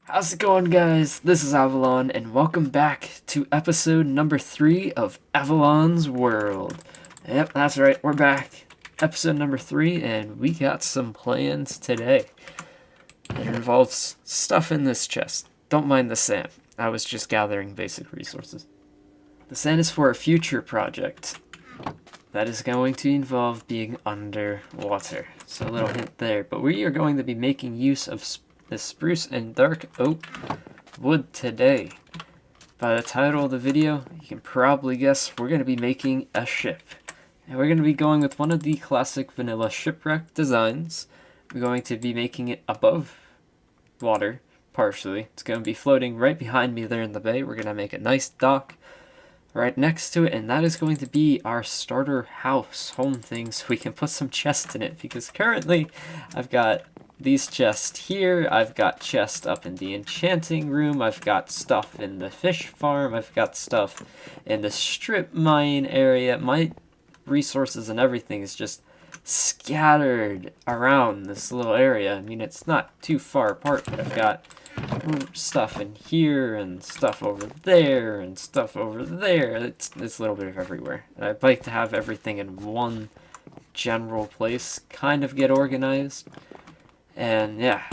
How's it going, guys? This is Avollon, and welcome back to episode number 3 of Avollon's World. Yep, that's right, we're back. Episode number 3, and we got some plans today. It involves stuff in this chest. Don't mind the sand. I was just gathering basic resources. The sand is for a future project that is going to involve being underwater. So a little hint there. But we are going to be making use of the spruce and dark oak wood today. By the title of the video, you can probably guess we're going to be making a ship. And we're going to be going with one of the classic vanilla shipwreck designs. We're going to be making it above water, partially. It's going to be floating right behind me there in the bay. We're going to make a nice dock right next to it, and that is going to be our starter house, home thing, so we can put some chests in it, because currently I've got these chests here, I've got chests up in the enchanting room, I've got stuff in the fish farm, I've got stuff in the strip mine area. My resources and everything is just scattered around this little area. I mean, it's not too far apart, but I've got stuff in here and stuff over there and stuff over there. It's a little bit of everywhere. And I'd like to have everything in one general place, kind of get organized. And yeah,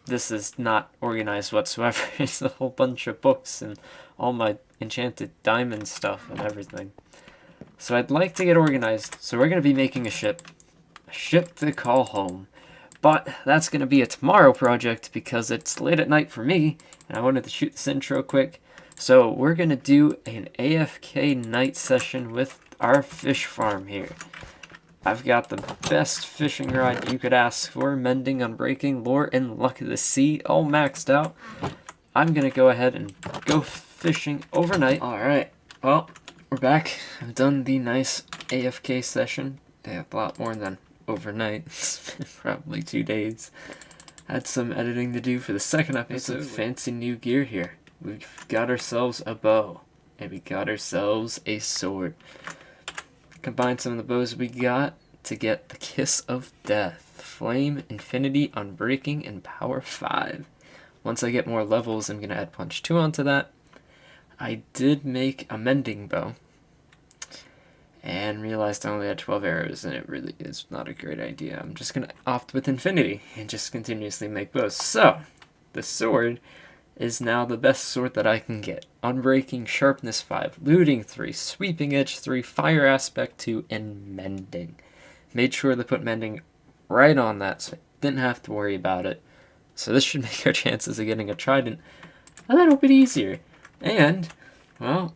this is not organized whatsoever. It's a whole bunch of books and all my enchanted diamond stuff and everything. So I'd like to get organized. So we're going to be making a ship to call home. But that's going to be a tomorrow project because it's late at night for me, and I wanted to shoot this intro quick. So we're going to do an AFK night session with our fish farm here. I've got the best fishing rod you could ask for, mending, unbreaking, lore, and luck of the sea, all maxed out. I'm going to go ahead and go fishing overnight. Alright, well, we're back. I've done the nice AFK session. They have a lot more than overnight. It's been probably 2 days. Had some editing to do for the second episode. Some fancy new gear here. We've got ourselves a bow, and we got ourselves a sword. Combine some of the bows we got to get the Kiss of Death, Flame, Infinity, Unbreaking, and Power 5. Once I get more levels, I'm going to add Punch 2 onto that. I did make a mending bow, and realized I only had 12 arrows, and it really is not a great idea. I'm just going to opt with Infinity and just continuously make bows. So, the sword is now the best sword that I can get. Unbreaking, Sharpness 5, Looting 3, Sweeping Edge 3, Fire Aspect 2, and Mending. Made sure to put Mending right on that, so I didn't have to worry about it. So this should make our chances of getting a trident a little bit easier. And, well,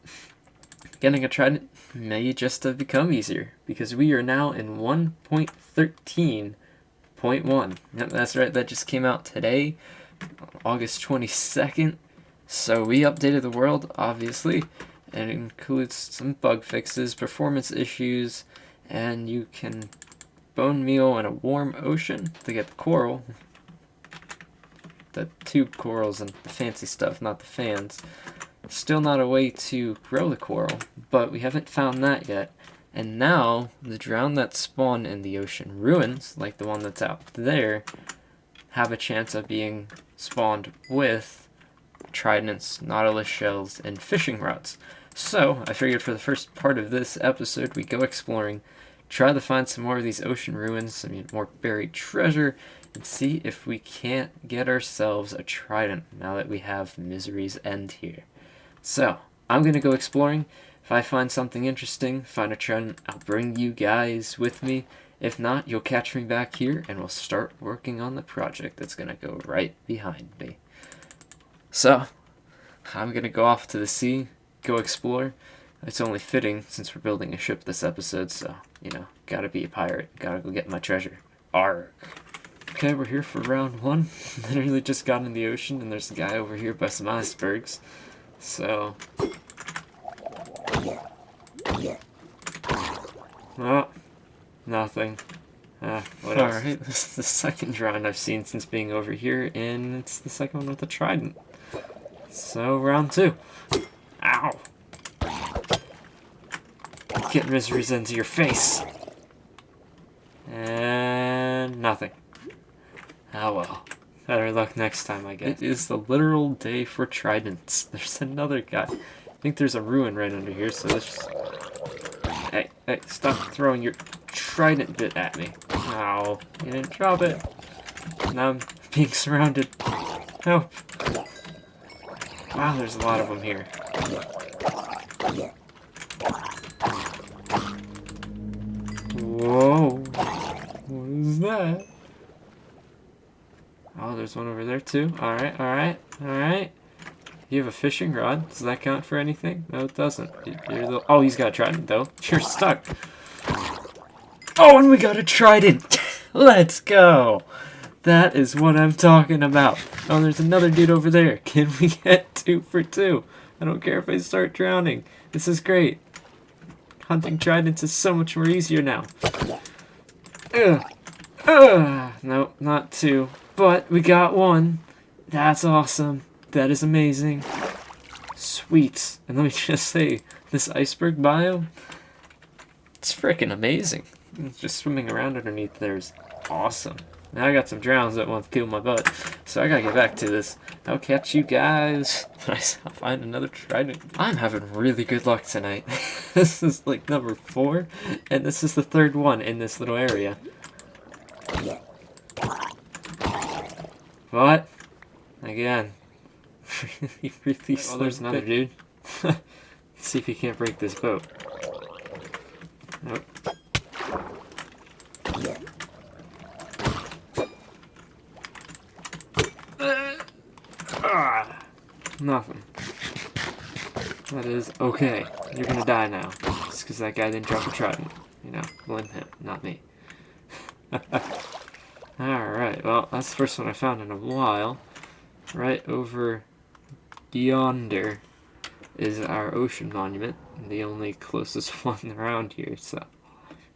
getting a trident may just have become easier, because we are now in 1.13.1. Yep, that's right, that just came out today, August 22nd. So we updated the world, obviously, and it includes some bug fixes, performance issues, and you can bone meal in a warm ocean to get the coral. The tube corals and the fancy stuff, not the fans. Still not a way to grow the coral, but we haven't found that yet. And now, the drown that spawn in the ocean ruins, like the one that's out there, have a chance of being spawned with tridents, nautilus shells, and fishing rods. So, I figured for the first part of this episode, we go exploring, try to find some more of these ocean ruins, more buried treasure, and see if we can't get ourselves a trident now that we have Misery's End here. So, I'm going to go exploring. If I find something interesting, find a trident, I'll bring you guys with me. If not, you'll catch me back here, and we'll start working on the project that's going to go right behind me. So, I'm going to go off to the sea, go explore. It's only fitting since we're building a ship this episode, so, gotta be a pirate. Gotta go get my treasure. Arrgh. Okay, we're here for round 1. Literally just got in the ocean, and there's a guy over here by some icebergs. So, oh, nothing. What else? Alright, this is the second drown I've seen since being over here, and it's the second one with a trident. So, round 2. Ow! Get Misery's into your face! And nothing. Oh well. Better luck next time, I guess. It is the literal day for tridents. There's another guy. I think there's a ruin right under here, so let's just... Hey, stop throwing your trident bit at me. Ow, you didn't drop it. Now I'm being surrounded. Help. Wow, there's a lot of them here. Whoa. What is that? Oh, there's one over there too. Alright, alright, alright. You have a fishing rod. Does that count for anything? No, it doesn't. Oh, he's got a trident though. You're stuck. Oh, and we got a trident! Let's go! That is what I'm talking about. Oh, there's another dude over there. Can we get 2 for 2? I don't care if I start drowning. This is great. Hunting tridents is so much more easier now. Nope, not 2. But we got 1. That's awesome. That is amazing. Sweet. And let me just say, this iceberg biome, it's freaking amazing. It's just swimming around underneath there is awesome. Now I got some drowns that want to kill my butt, so I gotta get back to this. I'll catch you guys when I find another trident. I'm having really good luck tonight. This is like number 4, and this is the 3rd one in this little area. But, again, really slow. There's another dude. Let's see if he can't break this boat. Nope. Nothing. That is okay. You're gonna die now. Just because that guy didn't drop a trident. You know, blame him, not me. Alright, well, that's the first one I found in a while. Right over yonder is our ocean monument, the only closest one around here, so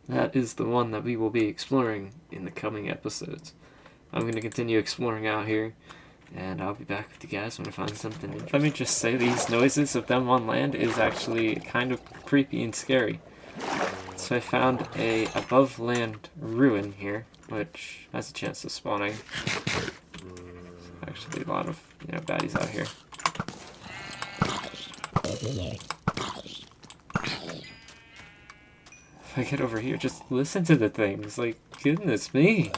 that is the one that we will be exploring in the coming episodes. I'm going to continue exploring out here, and I'll be back with you guys when I find something interesting. Let me just say, these noises of them on land is actually kind of creepy and scary. So I found a above land ruin here, which has a chance of spawning. Actually a lot of, baddies out here. If I get over here, just listen to the things. Like, goodness me.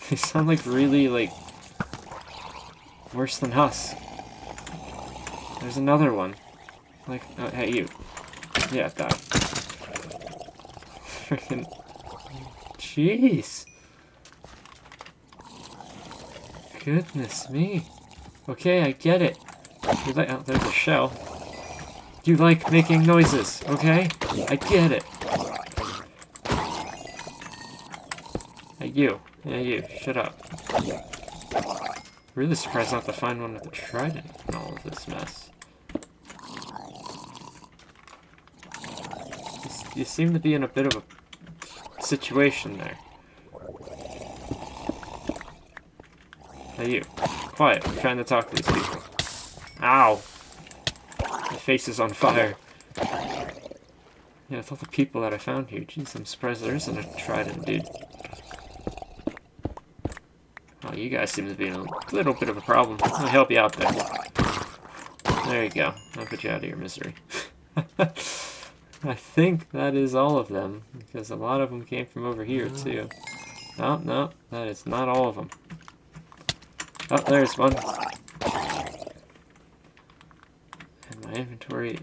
They sound like really, worse than us. There's another one. Like, oh, hey, you. Yeah, die. Freaking. Jeez. Goodness me. Okay, I get it. You like, oh, there's a shell. You like making noises, okay? I get it. Hey, you. Yeah, you. Shut up. Really surprised not to find one with a trident in all of this mess. You seem to be in a bit of a situation there. Hey, you. Quiet. I'm trying to talk to these people. Ow! My face is on fire. Yeah, with all the people that I found here. Jeez, I'm surprised there isn't a trident, dude. Oh, you guys seem to be in a little bit of a problem. I'll help you out there. There you go. I'll put you out of your misery. I think that is all of them, because a lot of them came from over here, too. Oh, no, that is not all of them. Oh, there's one. And my inventory...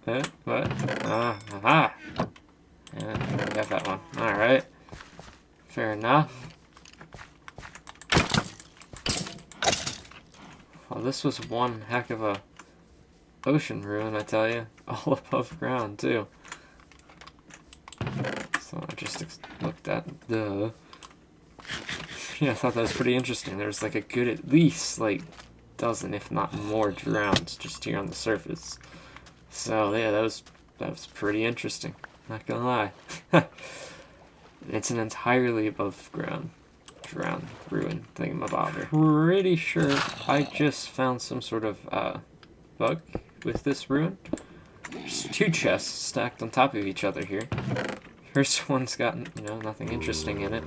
what? Aha! And I got that one. Alright. Fair enough. Well, this was one heck of a ocean ruin, I tell you. All above ground, too. So I just looked at the... Yeah, I thought that was pretty interesting. There's like a good, at least, dozen, if not more, drowns just here on the surface. So, yeah, that was pretty interesting. Not gonna lie. It's an entirely above ground drowned ruin thingamabobber. Pretty sure I just found some sort of bug with this ruin. There's 2 chests stacked on top of each other here. first one's got, nothing interesting in it.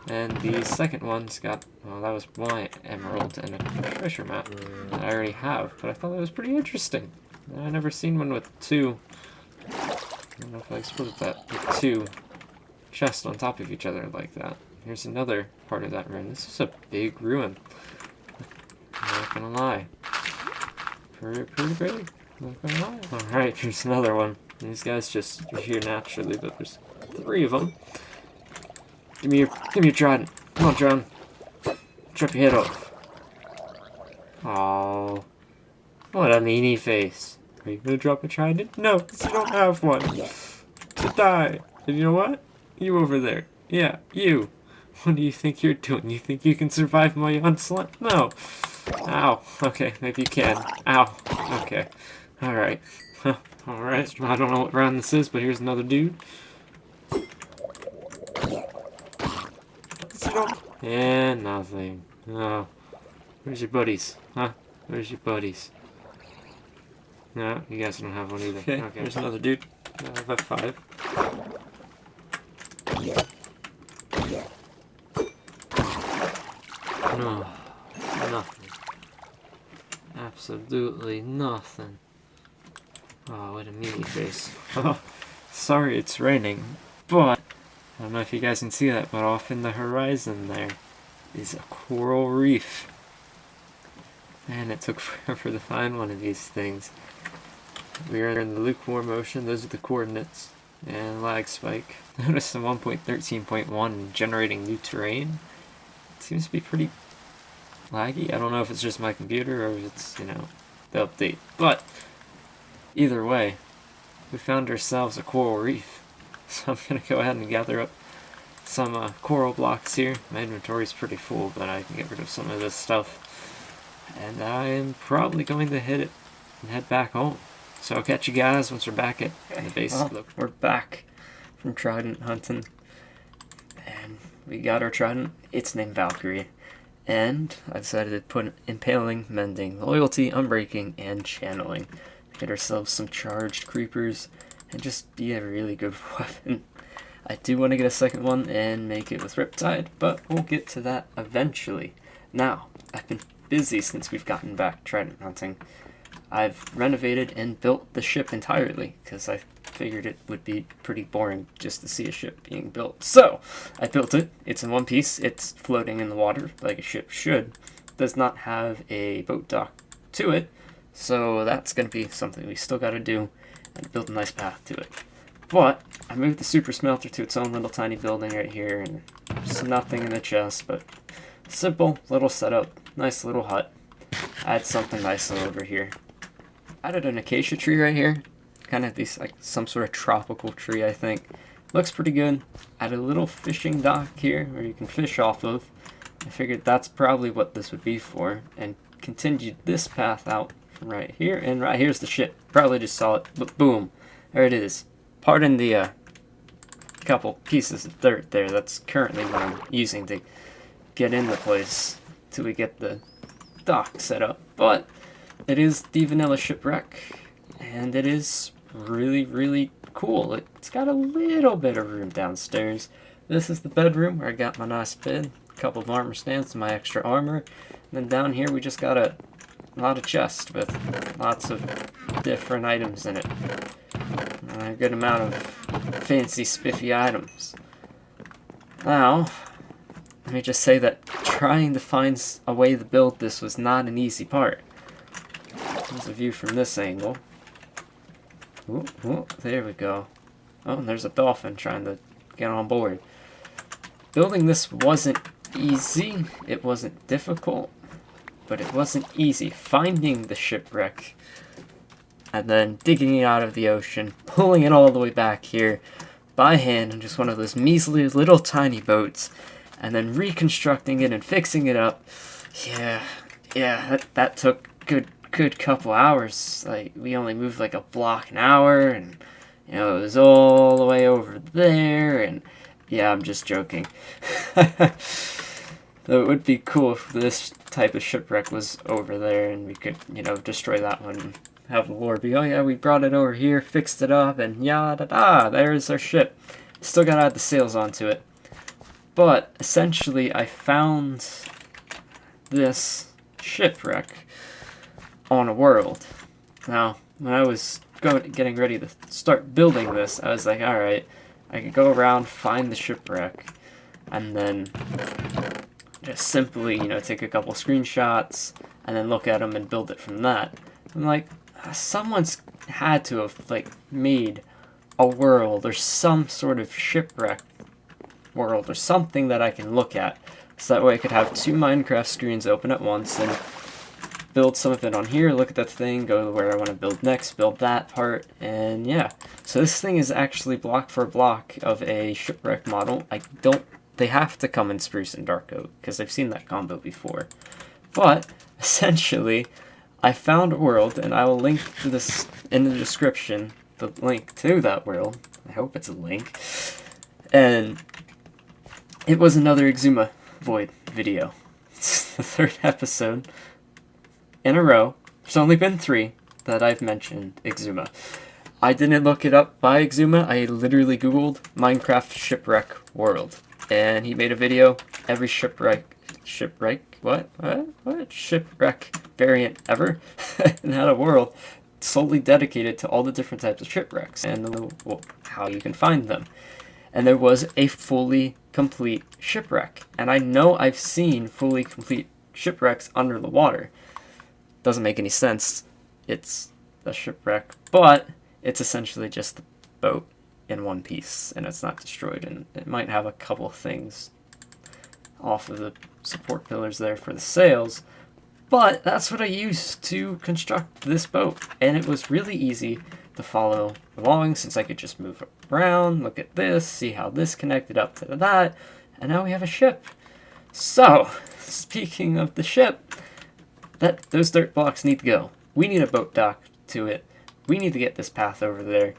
And the second one's got, well, that was one emerald and a treasure map that I already have, but I thought that was pretty interesting. I've never seen one with two, I don't know if I exploded that, with two chests on top of each other like that. Here's another part of that room. This is a big ruin. I'm not gonna lie. Pretty big. Not gonna lie. Alright, here's another one. These guys just are here naturally, but there's 3 of them. Give me your trident. Come on, John. Chop your head off. Oh, what a meanie face. Are you gonna drop a trident? No, because you don't have one. To die. And you know what? You over there. Yeah, you. What do you think you're doing? You think you can survive my onslaught? No. Ow. Okay, maybe you can. Ow. Okay. Alright. Alright. I don't know what round this is, but here's another dude. And nothing. Oh. Where's your buddies? Huh? Where's your buddies? No, you guys don't have one either. Okay, there's another dude. I've got 5. No. Nothing. Absolutely nothing. Oh, what a meaty face. Sorry it's raining, but I don't know if you guys can see that, but off in the horizon there is a coral reef. Man, it took forever to find one of these things. We are in the lukewarm ocean. Those are the coordinates. And lag spike. Notice the 1.13.1 generating new terrain. It seems to be pretty laggy. I don't know if it's just my computer or if it's, the update. But either way, we found ourselves a coral reef. So I'm going to go ahead and gather up some coral blocks here. My inventory's pretty full, but I can get rid of some of this stuff. And I am probably going to hit it and head back home. So I'll catch you guys once we're back at the base. Well, we're back from trident hunting. And we got our trident. It's named Valkyrie. And I decided to put Impaling, Mending, Loyalty, Unbreaking, and Channeling. Get ourselves some charged creepers and just be a really good weapon. I do want to get a second one and make it with Riptide, but we'll get to that eventually. Now, I've been busy since we've gotten back trident hunting. I've renovated and built the ship entirely, because I figured it would be pretty boring just to see a ship being built. So, I built it. It's in one piece. It's floating in the water, like a ship should. It does not have a boat dock to it, so that's going to be something we still got to do, and build a nice path to it. But I moved the super smelter to its own little tiny building right here, and there's nothing in the chest, but simple little setup, nice little hut. Add something nice over here. Added an acacia tree right here, kind of these like some sort of tropical tree, I think. Looks pretty good. Added a little fishing dock here where you can fish off of. I figured that's probably what this would be for, and continued this path out from right here, and right here's the ship. Probably just saw it, but boom, there it is. Pardon the couple pieces of dirt there. That's currently what I'm using to get in the place till we get the dock set up. But it is the vanilla shipwreck, and it is really, really cool. It's got a little bit of room downstairs. This is the bedroom where I got my nice bed, a couple of armor stands, and my extra armor. And then down here we just got a lot of chests with lots of different items in it. A good amount of fancy, spiffy items. Now, let me just say that trying to find a way to build this was not an easy part. There's a view from this angle. Ooh, ooh, there we go. Oh, and there's a dolphin trying to get on board. Building this wasn't easy. It wasn't difficult, but it wasn't easy. Finding the shipwreck and then digging it out of the ocean, pulling it all the way back here by hand on just one of those measly little tiny boats, and then reconstructing it and fixing it up. Yeah, that took good couple hours. Like, we only moved like a block an hour, and it was all the way over there, and yeah, I'm just joking. So it would be cool if this type of shipwreck was over there and we could, destroy that one and have the lore be, oh yeah, we brought it over here, fixed it up, and yada da, there's our ship. Still gotta add the sails onto it. But essentially, I found this shipwreck on a world. Now, when I was getting ready to start building this, I was like, alright, I could go around, find the shipwreck, and then just simply, take a couple screenshots, and then look at them and build it from that. I'm like, someone's had to have, made a world, or some sort of shipwreck world, or something that I can look at. So that way I could have 2 Minecraft screens open at once, and build some of it on here, look at that thing, go to where I want to build next, build that part, and yeah. So this thing is actually block for block of a shipwreck model. They have to come in spruce and dark oak, because I've seen that combo before. But, essentially, I found a world, and I will link to this in the description, the link to that world. I hope it's a link. And it was another Exuma Void video. It's the 3rd episode in a row. There's only been 3 that I've mentioned Exuma. I didn't look it up by Exuma. I literally googled Minecraft shipwreck world, and he made a video. Every shipwreck variant ever, and had a world solely dedicated to all the different types of shipwrecks and how you can find them. And there was a fully complete shipwreck, and I know I've seen fully complete shipwrecks under the water. Doesn't make any sense. It's a shipwreck, but it's essentially just the boat in one piece, and it's not destroyed, and it might have a couple things off of the support pillars there for the sails, but that's what I used to construct this boat, and it was really easy to follow along since I could just move around, look at this, see how this connected up to that, and now we have a ship. So, speaking of the ship, those dirt blocks need to go. We need a boat dock to it. We need to get this path over there.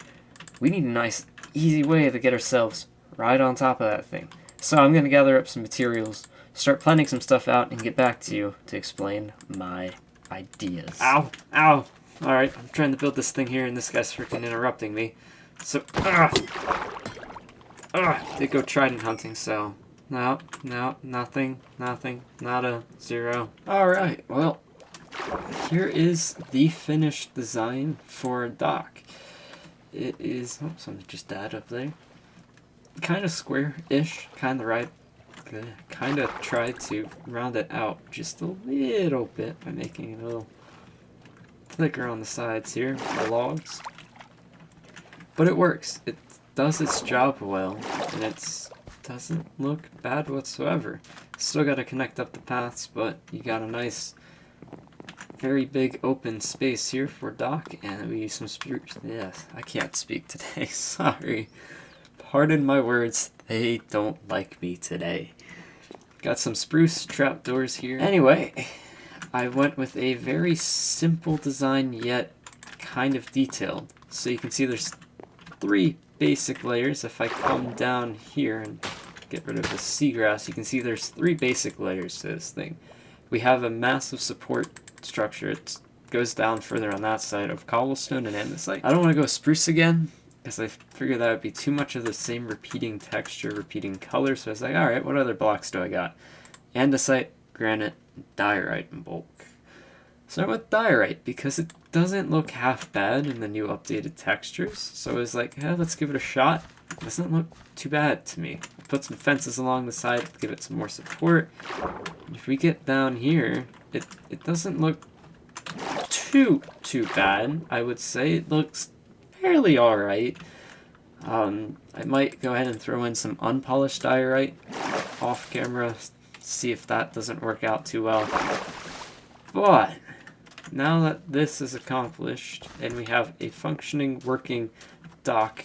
We need a nice, easy way to get ourselves right on top of that thing. So I'm going to gather up some materials, start planning some stuff out, and get back to you to explain my ideas. Ow! Ow! Alright, I'm trying to build this thing here, and this guy's freaking interrupting me. So, did go trident hunting, so... No, nothing, nada, 0. Alright, well, here is the finished design for a dock. It is, oh, something just died up there. Kind of square-ish, kind of right. Kind of tried to round it out just a little bit by making it a little thicker on the sides here, the logs. But it works. It does its job well, and it doesn't look bad whatsoever. Still got to connect up the paths, but you got a nice, very big open space here for dock, and we use some spruce. Yes, I can't speak today. Sorry. Pardon my words. They don't like me today. Got some spruce trapdoors here. Anyway, I went with a very simple design, yet kind of detailed. So you can see there's 3 basic layers. If I come down here and get rid of the seagrass, you can see there's 3 basic layers to this thing. We have a massive support structure. It goes down further on that side of cobblestone and andesite. I don't want to go spruce again, because I figured that would be too much of the same repeating texture, repeating color, so I was like, alright, what other blocks do I got? Andesite, granite, diorite in bulk. So I went diorite, because it doesn't look half bad in the new updated textures, so I was like, yeah, let's give it a shot. It doesn't look too bad to me. I put some fences along the side to give it some more support. If we get down here, it doesn't look too bad, I would say. It looks fairly alright. I might go ahead and throw in some unpolished diorite off camera, see if that doesn't work out too well. But now that this is accomplished and we have a functioning, working dock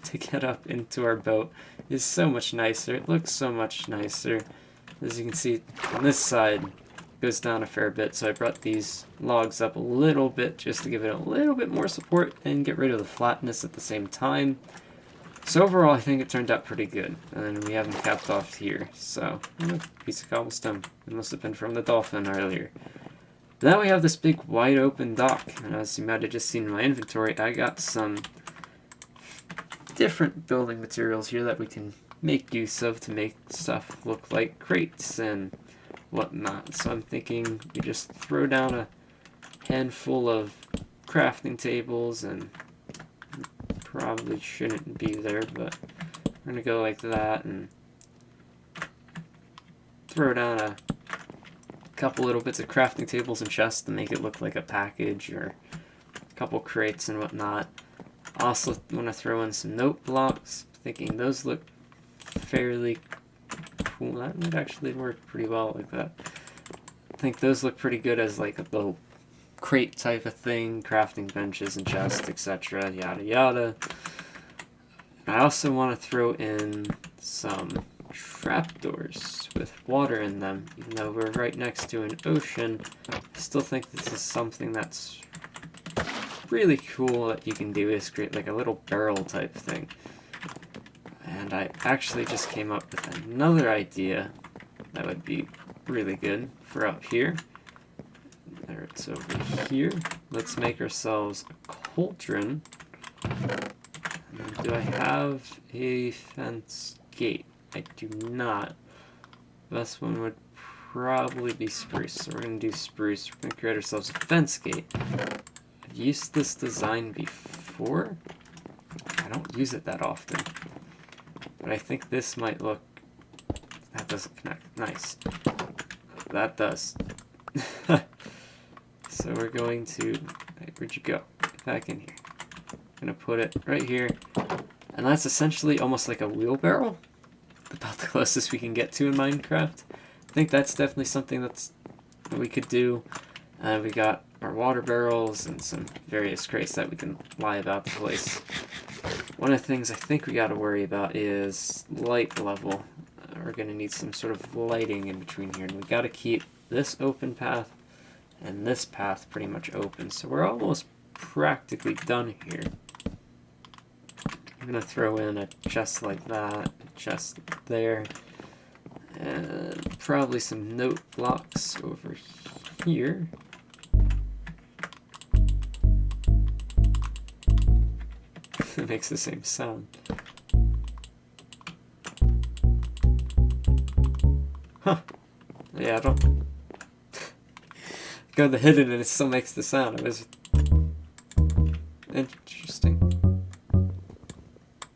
to get up into our boat, is so much nicer. It looks so much nicer. As you can see on this side, goes down a fair bit, so I brought these logs up a little bit just to give it a little bit more support and get rid of the flatness at the same time. So overall, I think it turned out pretty good. And then we have them capped off here. So, piece of cobblestone. It must have been from the dolphin earlier. Now we have this big wide open dock. And as you might have just seen in my inventory, I got some different building materials here that we can make use of to make stuff look like crates and whatnot. So I'm thinking we just throw down a handful of crafting tables, and probably shouldn't be there, but we're gonna go like that and throw down a couple little bits of crafting tables and chests to make it look like a package, or a couple crates and whatnot. Also want to throw in some note blocks, thinking those look fairly cool. That might actually work pretty well like that. I think those look pretty good as like a little crate type of thing, crafting benches and chests, etc. Yada yada. I also want to throw in some trapdoors with water in them. Even though we're right next to an ocean, I still think this is something that's really cool that you can do, is create like a little barrel type thing. And I actually just came up with another idea that would be really good for up here. There, it's over here. Let's make ourselves a cauldron. And do I have a fence gate? I do not. Best one would probably be spruce, so we're going to do spruce. We're going to create ourselves a fence gate. I've used this design before. I don't use it that often, but I think this might look... That doesn't connect. Nice. That does. So we're going to... Where'd you go? Get back in here. I'm going to put it right here. And that's essentially almost like a wheelbarrow. About the closest we can get to in Minecraft. I think that's definitely something that we could do. We got our water barrels and some various crates that we can lie about the place. One of the things I think we got to worry about is light level. We're going to need some sort of lighting in between here, and we got to keep this open path and this path pretty much open. So we're almost practically done here. I'm going to throw in a chest like that, a chest there, and probably some note blocks over here. It makes the same sound. Huh. Yeah, I don't... Go to hidden and it still makes the sound. It was interesting.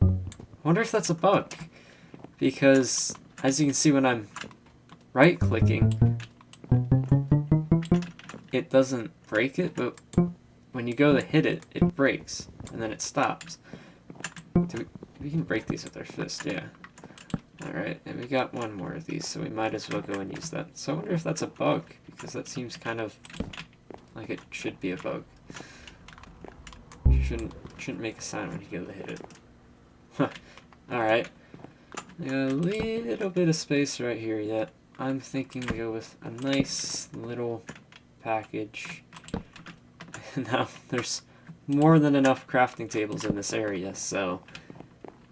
I wonder if that's a bug, because as you can see when I'm right-clicking, it doesn't break it, but when you go to hit it, it breaks, and then it stops. We can break these with our fist, yeah. Alright, and we got one more of these, so we might as well go and use that. So I wonder if that's a bug, because that seems kind of like it should be a bug. Shouldn't make a sound when you go to hit it. Huh. Alright. A little bit of space right here yet. I'm thinking to go with a nice little package. Now, there's more than enough crafting tables in this area, so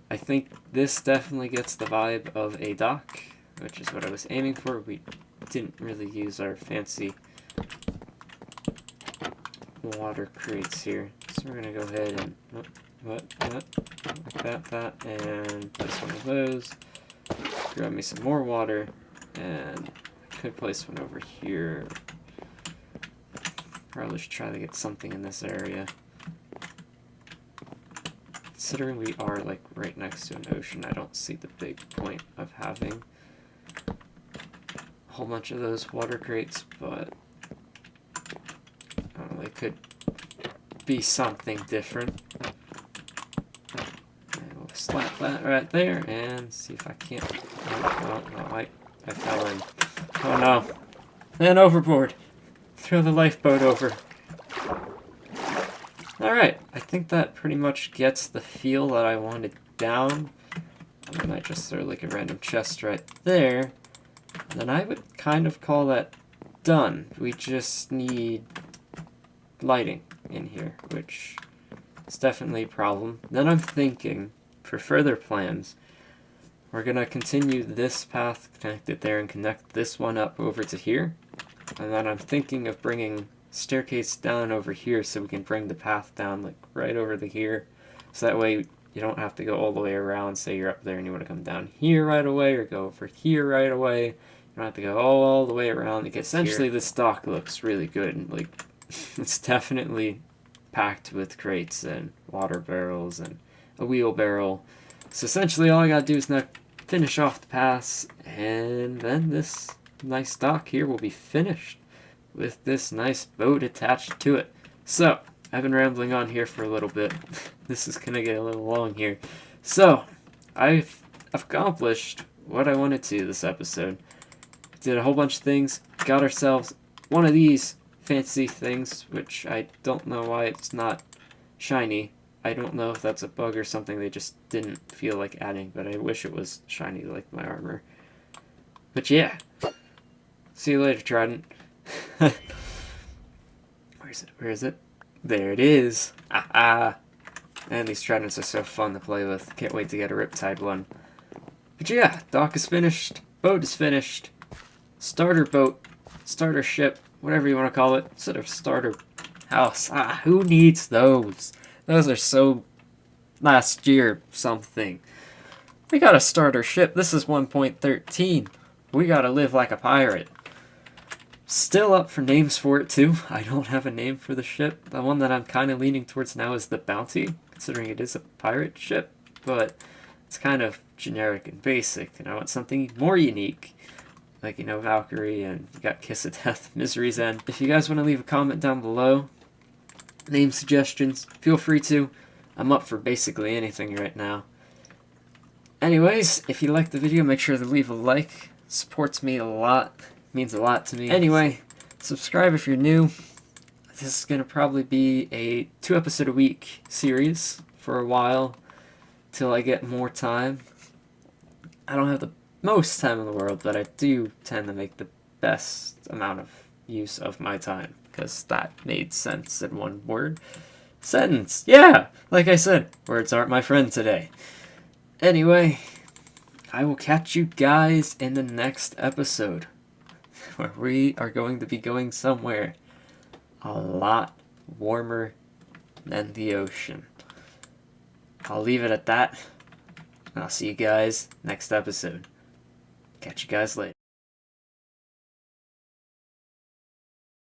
I think this definitely gets the vibe of a dock, which is what I was aiming for. We didn't really use our fancy water crates here, so we're going to go ahead and... like that, and place one of those. Grab me some more water, and I could place one over here. Probably should try to get something in this area. Considering we are like right next to an ocean, I don't see the big point of having a whole bunch of those water crates, but I don't know, they could be something different. Slap that right there and see if I can't. I fell in. Oh no. And overboard. Throw the lifeboat over. Alright, I think that pretty much gets the feel that I wanted down. I might just throw like a random chest right there. And then I would kind of call that done. We just need lighting in here, which is definitely a problem. Then I'm thinking, for further plans, we're going to continue this path, connect it there, and connect this one up over to here. And then I'm thinking of bringing staircase down over here so we can bring the path down like right over to here. So that way You don't have to go all the way around. Say you're up there and you want to come down here right away or go over here right away. You don't have to go all the way around to get essentially here. This dock looks really good. And, like, it's definitely packed with crates and water barrels and a wheelbarrow. So essentially all I gotta do is now finish off the pass, and then this nice dock here will be finished with this nice boat attached to it. So I've been rambling on here for a little bit. This is gonna get a little long here. So I've accomplished what I wanted to this episode. Did a whole bunch of things, got ourselves one of these fancy things, which I don't know why it's not shiny. I don't know if that's a bug or something they just didn't feel like adding, but I wish it was shiny like my armor. But yeah. See you later, Trident. Where is it? Where is it? There it is. Ah. And these Tridents are so fun to play with. Can't wait to get a Riptide one. But yeah, dock is finished. Boat is finished. Starter boat. Starter ship. Whatever you want to call it. Instead of starter house. Who needs those? Those are so last year something. We got a starter ship. This is 1.13. We gotta live like a pirate. Still up for names for it too. I don't have a name for the ship. The one that I'm kind of leaning towards now is the Bounty, considering it is a pirate ship, but it's kind of generic and basic, and I want something more unique. Like, you know, Valkyrie, and you got Kiss of Death, Misery's End. If you guys want to leave a comment down below, name suggestions, feel free to. I'm up for basically anything right now. Anyways, if you liked the video, make sure to leave a like. Supports me a lot. Means a lot to me. Anyway, subscribe if you're new. This is going to probably be a 2-episode-a-week series for a while, till I get more time. I don't have the most time in the world, but I do tend to make the best amount of use of my time, because that made sense in one word. Sentence! Yeah! Like I said, words aren't my friend today. Anyway, I will catch you guys in the next episode, where we are going to be going somewhere a lot warmer than the ocean. I'll leave it at that, and I'll see you guys next episode. Catch you guys later.